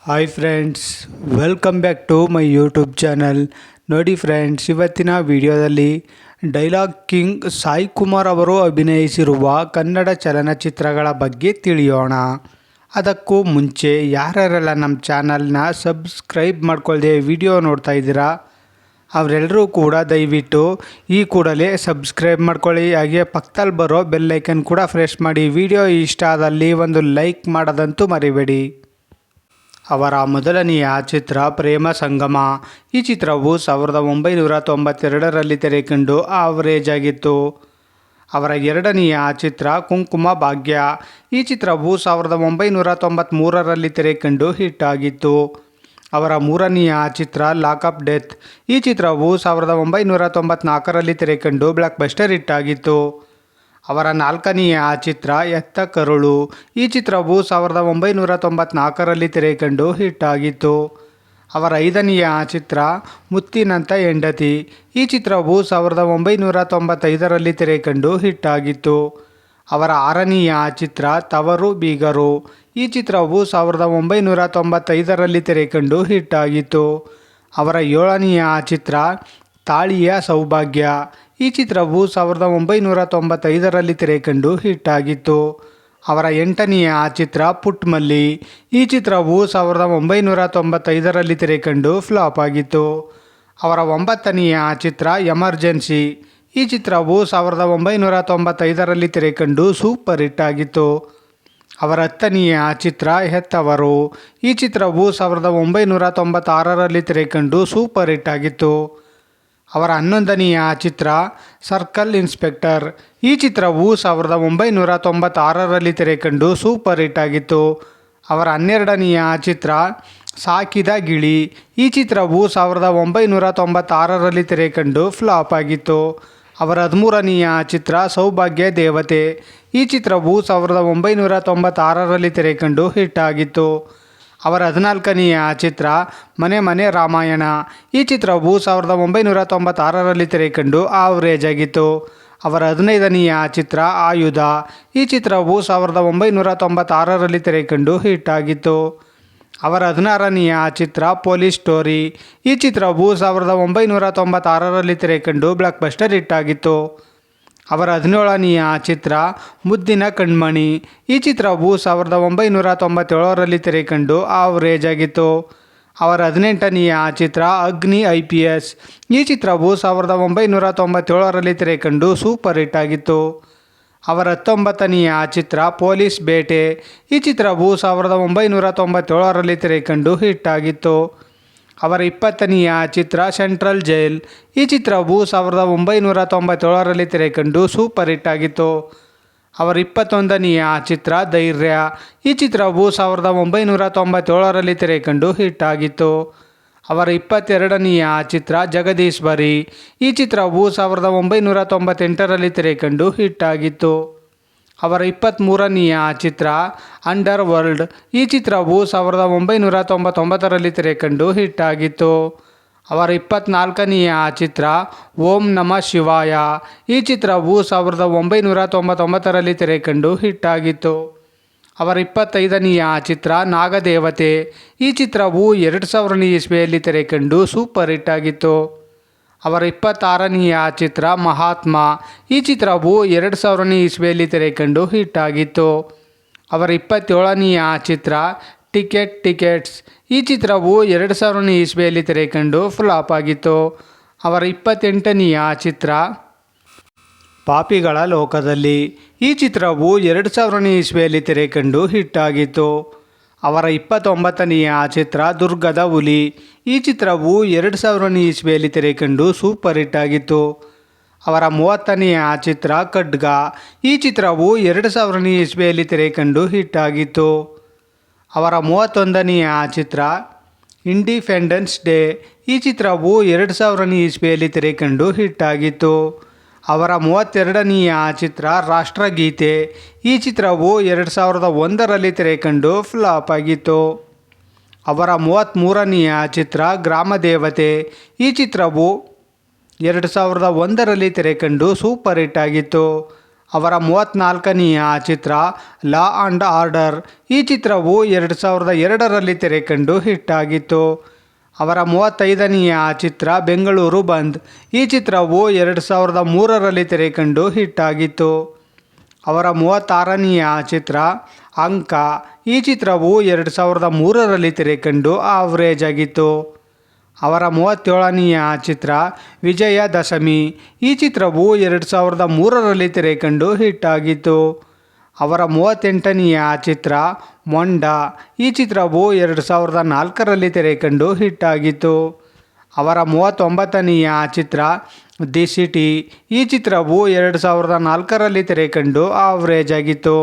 Hi friends, welcome back to my YouTube channel. ನೋಡಿ friends, ಇವತ್ತಿನ ವಿಡಿಯೋದಲ್ಲಿ ಡೈಲಾಗ್ ಕಿಂಗ್ ಸಾಯಿ ಕುಮಾರ್ ಅವರು ಅಭಿನಯಿಸಿರುವ ಕನ್ನಡ ಚಲನಚಿತ್ರಗಳ ಬಗ್ಗೆ ತಿಳಿಯೋಣ. ಅದಕ್ಕೂ ಮುಂಚೆ ಯಾರ್ಯಾರೆಲ್ಲ ನಮ್ಮ ಚಾನಲ್ನ ಸಬ್ಸ್ಕ್ರೈಬ್ ಮಾಡ್ಕೊಳ್ಳದೆ ವಿಡಿಯೋ ನೋಡ್ತಾ ಇದ್ದೀರಾ ಅವರೆಲ್ಲರೂ ಕೂಡ ದಯವಿಟ್ಟು ಈ ಕೂಡಲೇ ಸಬ್ಸ್ಕ್ರೈಬ್ ಮಾಡ್ಕೊಳ್ಳಿ. ಹಾಗೆ ಪಕ್ಕದಲ್ಲಿ ಬರೋ ಬೆಲ್ಲೈಕನ್ ಕೂಡ ಪ್ರೆಸ್ ಮಾಡಿ. ವಿಡಿಯೋ ಇಷ್ಟ ಆದಲ್ಲಿ ಒಂದು ಲೈಕ್ ಮಾಡೋದಂತೂ ಮರಿಬೇಡಿ. ಅವರ ಮೊದಲನೆಯ ಚಿತ್ರ ಪ್ರೇಮ ಸಂಗಮ. ಈ ಚಿತ್ರವು 1992ರಲ್ಲಿ ತೆರೆಕಂಡು ಆವರೇಜ್ ಆಗಿತ್ತು. ಅವರ ಎರಡನೆಯ ಚಿತ್ರ ಕುಂಕುಮ ಭಾಗ್ಯ. ಈ ಚಿತ್ರವು 1993ರಲ್ಲಿ ತೆರೆಕಂಡು ಹಿಟ್ ಆಗಿತ್ತು. ಅವರ ಮೂರನೆಯ ಚಿತ್ರ ಲಾಕಪ್ ಡೆತ್. ಈ ಚಿತ್ರವು 1994ರಲ್ಲಿ ತೆರೆಕಂಡು ಬ್ಲಾಕ್ ಬಸ್ಟರ್ ಹಿಟ್ ಆಗಿತ್ತು. ಅವರ ನಾಲ್ಕನೆಯ ಚಿತ್ರ ಎತ್ತ ಕರುಳು. ಈ ಚಿತ್ರವು 1994ರಲ್ಲಿ ತೆರೆಕಂಡು ಹಿಟ್ ಆಗಿತ್ತು. ಅವರ ಐದನೆಯ ಚಿತ್ರ ಮುತ್ತಿನಂಥ ಹೆಂಡತಿ. ಈ ಚಿತ್ರವು 1995ರಲ್ಲಿ ತೆರೆಕಂಡು ಹಿಟ್ ಆಗಿತ್ತು. ಅವರ ಆರನೆಯ ಚಿತ್ರ ತವರು ಬೀಗರು. ಈ ಚಿತ್ರವು 1995ರಲ್ಲಿ ತೆರೆಕಂಡು ಹಿಟ್ ಆಗಿತ್ತು. ಅವರ ಏಳನೆಯ ಚಿತ್ರ ತಾಳಿಯ ಸೌಭಾಗ್ಯ. ಈ ಚಿತ್ರವು 1995ರಲ್ಲಿ ತೆರೆಕಂಡು ಹಿಟ್ ಆಗಿತ್ತು. ಅವರ ಎಂಟನೆಯ ಚಿತ್ರ ಪುಟ್ಮಲ್ಲಿ. ಈ ಚಿತ್ರವು 1995ರಲ್ಲಿ ತೆರೆಕಂಡು ಫ್ಲಾಪ್ ಆಗಿತ್ತು. ಅವರ ಒಂಬತ್ತನೆಯ ಚಿತ್ರ ಎಮರ್ಜೆನ್ಸಿ. ಈ ಚಿತ್ರವು 1995ರಲ್ಲಿ ತೆರೆಕಂಡು ಸೂಪರ್ ಹಿಟ್ ಆಗಿತ್ತು. ಅವರ ಹತ್ತನೆಯ ಚಿತ್ರ ಹೆತ್ತವರು. ಈ ಚಿತ್ರವು 1996ರಲ್ಲಿ ತೆರೆಕಂಡು ಸೂಪರ್ ಹಿಟ್ ಆಗಿತ್ತು. ಅವರ 11ನೆಯ ಚಿತ್ರ ಸರ್ಕಲ್ ಇನ್ಸ್ಪೆಕ್ಟರ್. ಈ ಚಿತ್ರವು 1996ರಲ್ಲಿ ತೆರೆಕಂಡು ಸೂಪರ್ ಹಿಟ್ ಆಗಿತ್ತು. ಅವರ 12ನೆಯ ಚಿತ್ರ ಸಾಕಿದ ಗಿಳಿ. ಈ ಚಿತ್ರವು 1996ರಲ್ಲಿ ತೆರೆಕಂಡು ಫ್ಲಾಪ್ ಆಗಿತ್ತು. ಅವರ 13ನೆಯ ಚಿತ್ರ ಸೌಭಾಗ್ಯ ದೇವತೆ. ಈ ಚಿತ್ರವು 1996ರಲ್ಲಿ ತೆರೆಕಂಡು ಹಿಟ್ ಆಗಿತ್ತು. ಅವರ 14ನೆಯ ಚಿತ್ರ ಮನೆ ಮನೆ ರಾಮಾಯಣ. ಈ ಚಿತ್ರವು 1996ರಲ್ಲಿ ತೆರೆಕಂಡು ಆವರೇಜ್ ಆಗಿತ್ತು. ಅವರ 15ನೆಯ ಚಿತ್ರ ಆಯುಧ. ಈ ಚಿತ್ರವು 1996ರಲ್ಲಿ ತೆರೆಕಂಡು ಹಿಟ್ ಆಗಿತ್ತು. ಅವರ 16ನೆಯ ಚಿತ್ರ ಪೊಲೀಸ್ ಸ್ಟೋರಿ. ಈ ಚಿತ್ರವು 1996ರಲ್ಲಿ ತೆರೆಕಂಡು ಬ್ಲಾಕ್ ಬಸ್ಟರ್ ಹಿಟ್ ಆಗಿತ್ತು. ಅವರ 17ನೆಯ ಚಿತ್ರ ಮುದ್ದಿನ ಕಣ್ಮಣಿ. ಈ ಚಿತ್ರವು 1997ರಲ್ಲಿ ತೆರೆಕಂಡು ಆವರೇಜ್ ಆಗಿತ್ತು. ಅವರ 18ನೆಯ ಚಿತ್ರ ಅಗ್ನಿ IPS. ಈ ಚಿತ್ರವು 1997ರಲ್ಲಿ ತೆರೆಕಂಡು ಸೂಪರ್ ಹಿಟ್ ಆಗಿತ್ತು. ಅವರ 19ನೆಯ ಚಿತ್ರ ಪೊಲೀಸ್ ಬೇಟೆ. ಈ ಚಿತ್ರವು 1997ರಲ್ಲಿ ತೆರೆಕಂಡು ಹಿಟ್ ಆಗಿತ್ತು. ಅವರ 20ನೆಯ ಚಿತ್ರ ಸೆಂಟ್ರಲ್ ಜೈಲ್. ಈ ಚಿತ್ರವು 1997ರಲ್ಲಿ ತೆರೆಕಂಡು ಸೂಪರ್ ಹಿಟ್ ಆಗಿತ್ತು. ಅವರ 21ನೆಯ ಚಿತ್ರ ಧೈರ್ಯ. ಈ ಚಿತ್ರವು 1997ರಲ್ಲಿ ತೆರೆಕಂಡು ಹಿಟ್ ಆಗಿತ್ತು. ಅವರ 22ನೆಯ ಚಿತ್ರ ಜಗದೀಶ್ವರಿ. ಈ ಚಿತ್ರವು 1998ರಲ್ಲಿ ತೆರೆಕಂಡು ಹಿಟ್ ಆಗಿತ್ತು. ಅವರ 23ನೆಯ ಚಿತ್ರ ಅಂಡರ್ ವರ್ಲ್ಡ್. ಈ ಚಿತ್ರವು 1999ರಲ್ಲಿ ತೆರೆಕಂಡು ಹಿಟ್ ಆಗಿತ್ತು. ಅವರ 24ನೆಯ ಚಿತ್ರ ಓಂ ನಮಃ ಶಿವಾಯ. ಈ ಚಿತ್ರವು 1999ರಲ್ಲಿ ತೆರೆಕಂಡು ಹಿಟ್ ಆಗಿತ್ತು. ಅವರ 25ನೆಯ ಚಿತ್ರ ನಾಗದೇವತೆ. ಈ ಚಿತ್ರವು 2000ನೇ ಇಸ್ವಿಯಲ್ಲಿ ತೆರೆಕಂಡು ಸೂಪರ್ ಹಿಟ್ ಆಗಿತ್ತು. ಅವರ 26ನೆಯ ಚಿತ್ರ ಮಹಾತ್ಮ. ಈ ಚಿತ್ರವು 2000ನೇ ಇಸ್ವಿಯಲ್ಲಿ ತೆರೆಕಂಡು ಹಿಟ್ ಆಗಿತ್ತು. ಅವರ 27ನೆಯ ಚಿತ್ರ ಟಿಕೆಟ್ಸ್. ಈ ಚಿತ್ರವು 2000ನೇ ಇಸ್ವಿಯಲ್ಲಿ ತೆರೆಕಂಡು ಫ್ಲಾಪ್ ಆಗಿತ್ತು. ಅವರ 28ನೆಯ ಚಿತ್ರ ಪಾಪಿಗಳ ಲೋಕದಲ್ಲಿ. ಈ ಚಿತ್ರವು 2000ನೇ ಇಸ್ವಿಯಲ್ಲಿ ತೆರೆಕಂಡು ಹಿಟ್ ಆಗಿತ್ತು. ಅವರ 29ನೆಯ ಚಿತ್ರ ದುರ್ಗದ ಹುಲಿ. ಈ ಚಿತ್ರವು 2000ನೇ ಇಸ್ವಿಯಲ್ಲಿ ತೆರೆಕಂಡು ಸೂಪರ್ ಹಿಟ್ ಆಗಿತ್ತು. ಅವರ 30ನೆಯ ಚಿತ್ರ ಖಡ್ಗ. ಈ ಚಿತ್ರವು 2000ನೇ ಇಸ್ವಿಯಲ್ಲಿ ತೆರೆಕಂಡು ಹಿಟ್ ಆಗಿತ್ತು. ಅವರ 31ನೆಯ ಚಿತ್ರ ಇಂಡಿಪೆಂಡೆನ್ಸ್ ಡೇ. ಈ ಚಿತ್ರವು 2000ನೇ ಇಸ್ವಿಯಲ್ಲಿ ತೆರೆಕಂಡು ಹಿಟ್ ಆಗಿತ್ತು. ಅವರ 32ನೆಯ ಚಿತ್ರ ರಾಷ್ಟ್ರಗೀತೆ. ಈ ಚಿತ್ರವು 2001ರಲ್ಲಿ ತೆರೆಕಂಡು ಫ್ಲಾಪ್ ಆಗಿತ್ತು. ಅವರ 33ನೆಯ ಚಿತ್ರ ಗ್ರಾಮದೇವತೆ. ಈ ಚಿತ್ರವು 2001ರಲ್ಲಿ ತೆರೆಕಂಡು ಸೂಪರ್ ಹಿಟ್ ಆಗಿತ್ತು. ಅವರ 34ನೆಯ ಚಿತ್ರ ಲಾ ಆ್ಯಂಡ್ ಆರ್ಡರ್. ಈ ಚಿತ್ರವು 2002ರಲ್ಲಿ ತೆರೆಕಂಡು ಹಿಟ್ಟಾಗಿತ್ತು. ಅವರ 35ನೆಯ ಚಿತ್ರ ಬೆಂಗಳೂರು ಬಂದ್. ಈ ಚಿತ್ರವು 2003ರಲ್ಲಿ ತೆರೆಕಂಡು ಹಿಟ್ಟಾಗಿತ್ತು. ಅವರ 36ನೆಯ ಚಿತ್ರ ಅಂಕ. ಈ ಚಿತ್ರವು 2003ರಲ್ಲಿ ತೆರೆಕಂಡು ಆವ್ರೇಜ್ ಆಗಿತ್ತು. ಅವರ 37ನೆಯ ಚಿತ್ರ ವಿಜಯದಶಮಿ. ಈ ಚಿತ್ರವು 2003ರಲ್ಲಿ ತೆರೆಕಂಡು ಹಿಟ್ಟಾಗಿತ್ತು. ಅವರ 38ನೆಯ ಚಿತ್ರ ಮೊಂಡ. ಈ ಚಿತ್ರವು 2004ರಲ್ಲಿ ತೆರೆಕಂಡು ಹಿಟ್ಟಾಗಿತ್ತು. ಅವರ 39ನೆಯ ಚಿತ್ರ ದಿ ಸಿಟಿ. ಈ ಚಿತ್ರವು 2004ರಲ್ಲಿ ತೆರೆಕಂಡು ಆವ್ರೇಜ್ ಆಗಿತ್ತು.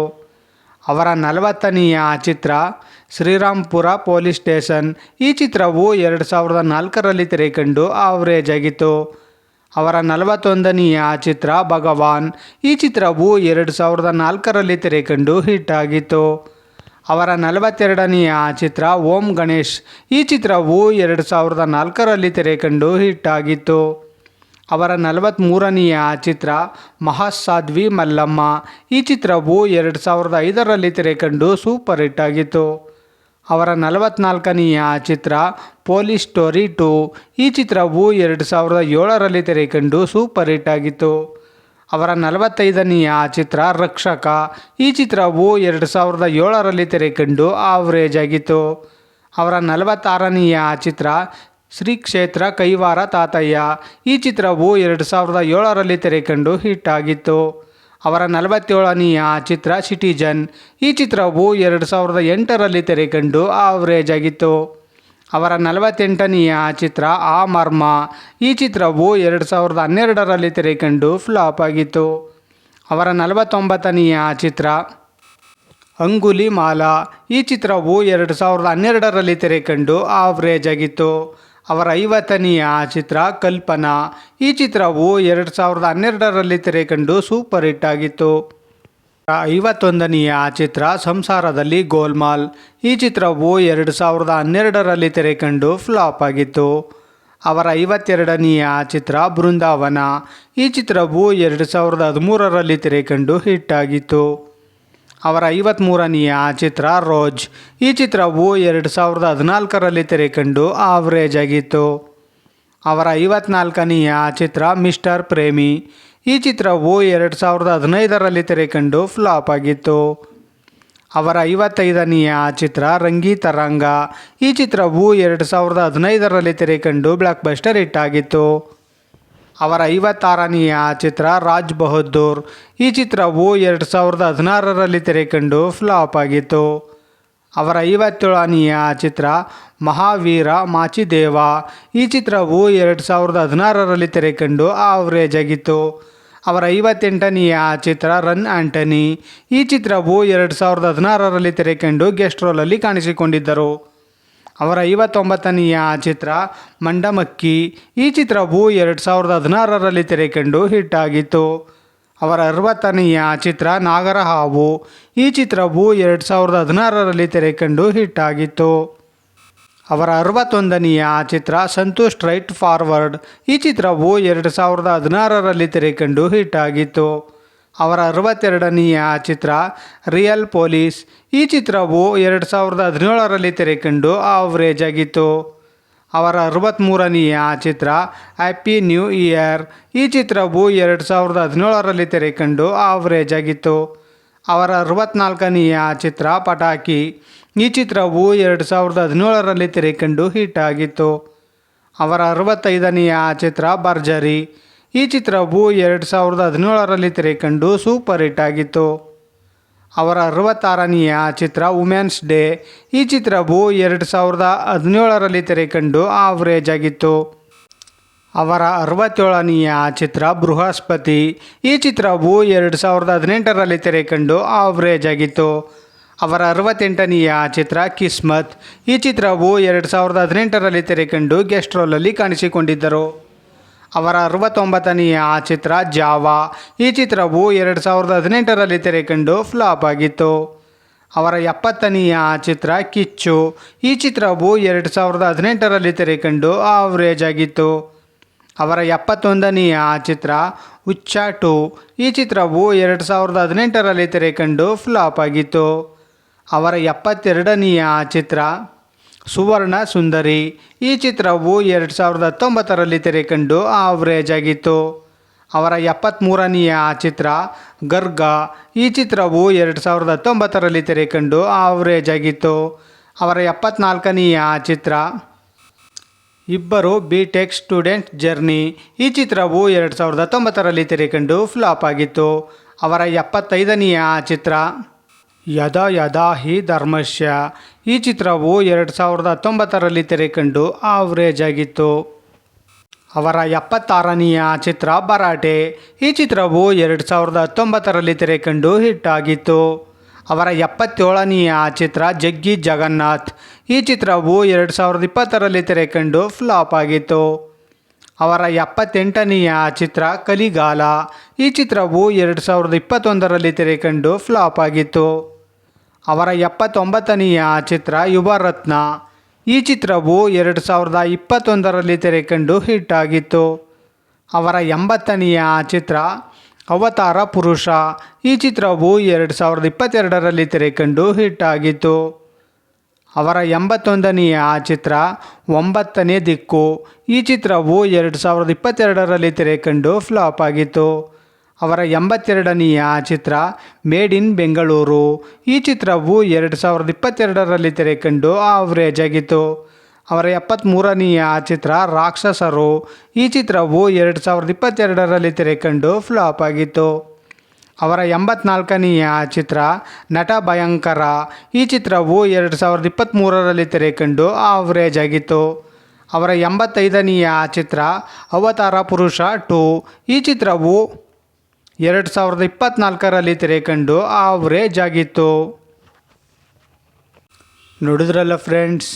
ಅವರ 40ನೆಯ ಚಿತ್ರ ಶ್ರೀರಾಂಪುರ ಪೊಲೀಸ್ ಸ್ಟೇಷನ್. ಈ ಚಿತ್ರವು 2004ರಲ್ಲಿ ತೆರೆಕಂಡು ಆವ್ರೇಜ್ ಆಗಿತ್ತು. ಅವರ 41ನೆಯ ಚಿತ್ರ ಭಗವಾನ್. ಈ ಚಿತ್ರವು 2004ರಲ್ಲಿ ತೆರೆಕಂಡು ಹಿಟ್ಟಾಗಿತ್ತು. ಅವರ 42ನೆಯ ಚಿತ್ರ ಓಂ ಗಣೇಶ್. ಈ ಚಿತ್ರವು 2004ರಲ್ಲಿ ತೆರೆಕಂಡು ಹಿಟ್ಟಾಗಿತ್ತು. ಅವರ 43ನೆಯ ಚಿತ್ರ ಮಹಾಸಾಧ್ವಿ ಮಲ್ಲಮ್ಮ. ಈ ಚಿತ್ರವು 2005ರಲ್ಲಿ ತೆರೆಕಂಡು ಸೂಪರ್ ಹಿಟ್ ಆಗಿತ್ತು. ಅವರ 44ನೆಯ ಚಿತ್ರ ಪೊಲೀಸ್ ಸ್ಟೋರಿ 2. ಈ ಚಿತ್ರವು 2007ರಲ್ಲಿ ತೆರೆಕಂಡು ಸೂಪರ್ ಹಿಟ್ ಆಗಿತ್ತು. ಅವರ 45ನೆಯ ಚಿತ್ರ ರಕ್ಷಕ. ಈ ಚಿತ್ರವು 2007ರಲ್ಲಿ ತೆರೆಕಂಡು ಆವ್ರೇಜ್ ಆಗಿತ್ತು. ಅವರ 46ನೆಯ ಚಿತ್ರ ಶ್ರೀ ಕ್ಷೇತ್ರ ಕೈವಾರ ತಾತಯ್ಯ. ಈ ಚಿತ್ರವು 2007ರಲ್ಲಿ ತೆರೆಕಂಡು ಹಿಟ್ ಆಗಿತ್ತು. ಅವರ 47ನೆಯ ಚಿತ್ರ ಸಿಟಿಜನ್. ಈ ಚಿತ್ರವು 2008ರಲ್ಲಿ ತೆರೆಕಂಡು ಆವ್ರೇಜ್ ಆಗಿತ್ತು. ಅವರ 48ನೆಯ ಚಿತ್ರ ಆ ಮರ್ಮ. ಈ ಚಿತ್ರವು 2012ರಲ್ಲಿ ತೆರೆಕಂಡು ಫ್ಲಾಪ್ ಆಗಿತ್ತು. ಅವರ 49ನೆಯ ಚಿತ್ರ ಅಂಗುಲಿ ಮಾಲಾ. ಈ ಚಿತ್ರವು 2012ರಲ್ಲಿ ತೆರೆಕಂಡು ಆವ್ರೇಜ್ ಆಗಿತ್ತು. ಅವರ 50ನೆಯ ಚಿತ್ರ ಕಲ್ಪನಾ. ಈ ಚಿತ್ರವು 2012ರಲ್ಲಿ ತೆರೆಕಂಡು ಸೂಪರ್ ಹಿಟ್ ಆಗಿತ್ತು. 51ನೆಯ ಚಿತ್ರ ಸಂಸಾರದಲ್ಲಿ ಗೋಲ್ಮಾಲ್. ಈ ಚಿತ್ರವು 2012ರಲ್ಲಿ ತೆರೆಕಂಡು ಫ್ಲಾಪ್ ಆಗಿತ್ತು. ಅವರ 52ನೆಯ ಚಿತ್ರ ಬೃಂದಾವನ. ಈ ಚಿತ್ರವು 2013ರಲ್ಲಿ ತೆರೆಕಂಡು ಹಿಟ್ ಆಗಿತ್ತು. ಅವರ 53ನೆಯ ಚಿತ್ರ ರೋಜ್. ಈ ಚಿತ್ರವು 2014ರಲ್ಲಿ ತೆರೆಕಂಡು ಆವ್ರೇಜ್ ಆಗಿತ್ತು. ಅವರ 54ನೆಯ ಚಿತ್ರ ಮಿಸ್ಟರ್ ಪ್ರೇಮಿ. ಈ ಚಿತ್ರವು 2015ರಲ್ಲಿ ತೆರೆಕಂಡು ಫ್ಲಾಪ್ ಆಗಿತ್ತು. ಅವರ 55ನೆಯ ಚಿತ್ರ ರಂಗೀತರಂಗ. ಈ ಚಿತ್ರವು 2015ರಲ್ಲಿ ತೆರೆಕಂಡು ಬ್ಲಾಕ್ ಬಸ್ಟರ್ ಹಿಟ್ ಆಗಿತ್ತು. ಅವರ 56ನೆಯ ಚಿತ್ರ ರಾಜ್ ಬಹದ್ದೂರ್. ಈ ಚಿತ್ರವು 2016ರಲ್ಲಿ ತೆರೆಕಂಡು ಫ್ಲಾಪ್ ಆಗಿತ್ತು. ಅವರ 57ನೆಯ ಚಿತ್ರ ಮಹಾವೀರ ಮಾಚಿದೇವ. ಈ ಚಿತ್ರವು 2016ರಲ್ಲಿ ತೆರೆಕಂಡು ಆವ್ರೇಜ್ ಆಗಿತ್ತು. ಅವರ 58ನೆಯ ಚಿತ್ರ ರನ್ ಆಂಟನಿ. ಈ ಚಿತ್ರವು 2016ರಲ್ಲಿ ತೆರೆಕಂಡು ಗೆಸ್ಟ್ ರೋಲಲ್ಲಿ ಕಾಣಿಸಿಕೊಂಡಿದ್ದರು. ಅವರ 59ನೆಯ ಚಿತ್ರ ಮಂಡಮಕ್ಕಿ. ಈ ಚಿತ್ರವು 2016ರಲ್ಲಿ ತೆರೆಕಂಡು ಹಿಟ್ ಆಗಿತ್ತು. ಅವರ 60ನೆಯ ಚಿತ್ರ ನಾಗರಹಾವು. ಈ ಚಿತ್ರವು 2016ರಲ್ಲಿ ತೆರೆಕಂಡು ಹಿಟ್ ಆಗಿತ್ತು. ಅವರ 61ನೆಯ ಚಿತ್ರ ಸಂತೋಷ್ ಸ್ಟ್ರೈಟ್ ಫಾರ್ವರ್ಡ್. ಈ ಚಿತ್ರವು 2016ರಲ್ಲಿ ತೆರೆಕಂಡು ಹಿಟ್ ಆಗಿತ್ತು. ಅವರ 62ನೆಯ ಚಿತ್ರ ರಿಯಲ್ ಪೊಲೀಸ್. ಈ ಚಿತ್ರವು 2017ರಲ್ಲಿ ತೆರೆಕಂಡು ಆವ್ರೇಜ್ ಆಗಿತ್ತು. ಅವರ 63ನೆಯ ಚಿತ್ರ ಹ್ಯಾಪಿ ನ್ಯೂ ಇಯರ್. ಈ ಚಿತ್ರವು 2017ರಲ್ಲಿ ತೆರೆಕಂಡು ಆವ್ರೇಜ್ ಆಗಿತ್ತು. ಅವರ 64ನೆಯ ಚಿತ್ರ ಪಟಾಕಿ. ಈ ಚಿತ್ರವು 2017ರಲ್ಲಿ ತೆರೆಕಂಡು ಹಿಟ್ ಆಗಿತ್ತು. ಅವರ 65ನೆಯ ಚಿತ್ರ ಭರ್ಜರಿ. ಈ ಚಿತ್ರವು 2017ರಲ್ಲಿ ತೆರೆಕಂಡು ಸೂಪರ್ ಹಿಟ್ ಆಗಿತ್ತು. ಅವರ 66ನೆಯ ಚಿತ್ರ ವುಮೆನ್ಸ್ ಡೇ. ಈ ಚಿತ್ರವು 2017ರಲ್ಲಿ ತೆರೆಕಂಡು ಆವ್ರೇಜ್ ಆಗಿತ್ತು. ಅವರ 67ನೆಯ ಚಿತ್ರ ಬೃಹಸ್ಪತಿ. ಈ ಚಿತ್ರವು 2018ರಲ್ಲಿ ತೆರೆಕಂಡು ಆವ್ರೇಜ್ ಆಗಿತ್ತು. ಅವರ 68ನೆಯ ಚಿತ್ರ ಕಿಸ್ಮತ್. ಈ ಚಿತ್ರವು 2018ರಲ್ಲಿ ತೆರೆಕಂಡು ಗೆಸ್ಟ್ ರೋಲಲ್ಲಿ ಕಾಣಿಸಿಕೊಂಡಿದ್ದರು. ಅವರ 69ನೆಯ ಚಿತ್ರ ಜಾವಾ. ಈ ಚಿತ್ರವು 2018ರಲ್ಲಿ ತೆರೆಕಂಡು ಫ್ಲಾಪ್ ಆಗಿತ್ತು. ಅವರ 70ನೆಯ ಚಿತ್ರ ಕಿಚ್ಚು. ಈ ಚಿತ್ರವು 2018ರಲ್ಲಿ ತೆರೆಕಂಡು ಆವ್ರೇಜ್ ಆಗಿತ್ತು. ಅವರ 71ನೆಯ ಚಿತ್ರ ಹುಚ್ಚ 2 ಈ ಚಿತ್ರವು 2018ರಲ್ಲಿ ತೆರೆಕಂಡು ಫ್ಲಾಪ್ ಆಗಿತ್ತು. ಅವರ 72ನೆಯ ಚಿತ್ರ ಸುವರ್ಣ ಸುಂದರಿ ಈ ಚಿತ್ರವು 2019ರಲ್ಲಿ ತೆರೆಕಂಡು ಆವ್ರೇಜ್ ಆಗಿತ್ತು. ಅವರ 73ನೆಯ ಚಿತ್ರ ಗರ್ಗ ಈ ಚಿತ್ರವು 2019ರಲ್ಲಿ ತೆರೆಕಂಡು ಆವ್ರೇಜ್ ಆಗಿತ್ತು. ಅವರ 74ನೆಯ ಚಿತ್ರ ಇಬ್ಬರು ಬಿಟೆಕ್ ಸ್ಟೂಡೆಂಟ್ ಜರ್ನಿ ಈ ಚಿತ್ರವು 2019ರಲ್ಲಿ ತೆರೆಕಂಡು ಫ್ಲಾಪ್ ಆಗಿತ್ತು. ಅವರ 75ನೆಯ ಚಿತ್ರ ಯದಾ ಯದಾ ಹಿ ಧರ್ಮಸ್ಯ ಈ ಚಿತ್ರವು 2019ರಲ್ಲಿ ತೆರೆಕಂಡು ಆವ್ರೇಜ್ ಆಗಿತ್ತು. ಅವರ 76ನೆಯ ಚಿತ್ರ ಭರಾಟೆ ಈ ಚಿತ್ರವು 2019ರಲ್ಲಿ ತೆರೆಕಂಡು ಹಿಟ್ ಆಗಿತ್ತು. ಅವರ 77ನೆಯ ಚಿತ್ರ ಜಗ್ಗಿ ಜಗನ್ನಾಥ್ ಈ ಚಿತ್ರವು 2020ರಲ್ಲಿ ತೆರೆಕಂಡು ಫ್ಲಾಪ್ ಆಗಿತ್ತು. ಅವರ 78ನೆಯ ಚಿತ್ರ ಕಲಿಗಾಲ ಈ ಚಿತ್ರವು 2021ರಲ್ಲಿ ತೆರೆಕಂಡು ಫ್ಲಾಪ್ ಆಗಿತ್ತು. ಅವರ 79ನೆಯ ಚಿತ್ರ ಯುವರತ್ನ ಈ ಚಿತ್ರವು 2021ರಲ್ಲಿ ತೆರೆಕಂಡು ಹಿಟ್ ಆಗಿತ್ತು. ಅವರ 80ನೆಯ ಚಿತ್ರ ಅವತಾರ ಪುರುಷ ಈ ಚಿತ್ರವು 2022ರಲ್ಲಿ ತೆರೆಕಂಡು ಹಿಟ್ ಆಗಿತ್ತು. ಅವರ 81ನೆಯ ಚಿತ್ರ 9ನೇ ದಿಕ್ಕು ಈ ಚಿತ್ರವು 2022ರಲ್ಲಿ ತೆರೆಕಂಡು ಫ್ಲಾಪ್ ಆಗಿತ್ತು. ಅವರ 82ನೆಯ ಚಿತ್ರ ಮೇಡ್ ಇನ್ ಬೆಂಗಳೂರು ಈ ಚಿತ್ರವು 2022ರಲ್ಲಿ ತೆರೆಕಂಡು ಆವ್ರೇಜ್ ಆಗಿತ್ತು. ಅವರ 73ನೆಯ ಚಿತ್ರ ರಾಕ್ಷಸರು ಈ ಚಿತ್ರವು 2022ರಲ್ಲಿ ತೆರೆಕಂಡು ಫ್ಲಾಪ್ ಆಗಿತ್ತು. ಅವರ 84ನೆಯ ಚಿತ್ರ ನಟ ಭಯಂಕರ ಈ ಚಿತ್ರವು 2023ರಲ್ಲಿ ತೆರೆಕಂಡು ಆವ್ರೇಜ್ ಆಗಿತ್ತು. ಅವರ 85ನೆಯ ಚಿತ್ರ ಅವತಾರ ಪುರುಷ 2 ಈ ಚಿತ್ರವು 2024ರಲ್ಲಿ ತೆರೆಕಂಡು ಆವ್ರೇಜ್ ಆಗಿತ್ತು. ನೋಡಿದ್ರಲ್ಲ friends,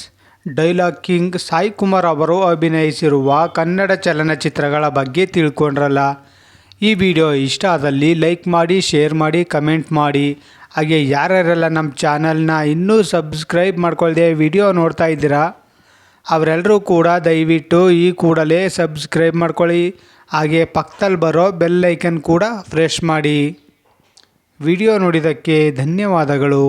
dialogue king Sai Kumar ಅವರು ಅಭಿನಯಿಸಿರುವ ಕನ್ನಡ ಚಲನಚಿತ್ರಗಳ ಬಗ್ಗೆ ತಿಳ್ಕೊಂಡ್ರಲ್ಲ. ಈ ವಿಡಿಯೋ ಇಷ್ಟ ಆದಲ್ಲಿ ಲೈಕ್ ಮಾಡಿ, ಶೇರ್ ಮಾಡಿ, ಕಮೆಂಟ್ ಮಾಡಿ. ಹಾಗೆ ಯಾರ್ಯಾರೆಲ್ಲ ನಮ್ಮ ಚಾನಲ್ನ ಇನ್ನೂ ಸಬ್ಸ್ಕ್ರೈಬ್ ಮಾಡ್ಕೊಳ್ದೆ ವಿಡಿಯೋ ನೋಡ್ತಾ ಇದ್ದೀರಾ ಅವರೆಲ್ಲರೂ ಕೂಡ ದಯವಿಟ್ಟು ಈ ಕೂಡಲೇ ಸಬ್ಸ್ಕ್ರೈಬ್ ಮಾಡ್ಕೊಳ್ಳಿ. ಹಾಗೆ ಪಕ್ಕದಲ್ಲಿ ಬರೋ ಬೆಲ್ ಐಕನ್ ಕೂಡ ಪ್ರೆಸ್ ಮಾಡಿ. ವಿಡಿಯೋ ನೋಡಿದ್ದಕ್ಕೆ ಧನ್ಯವಾದಗಳು.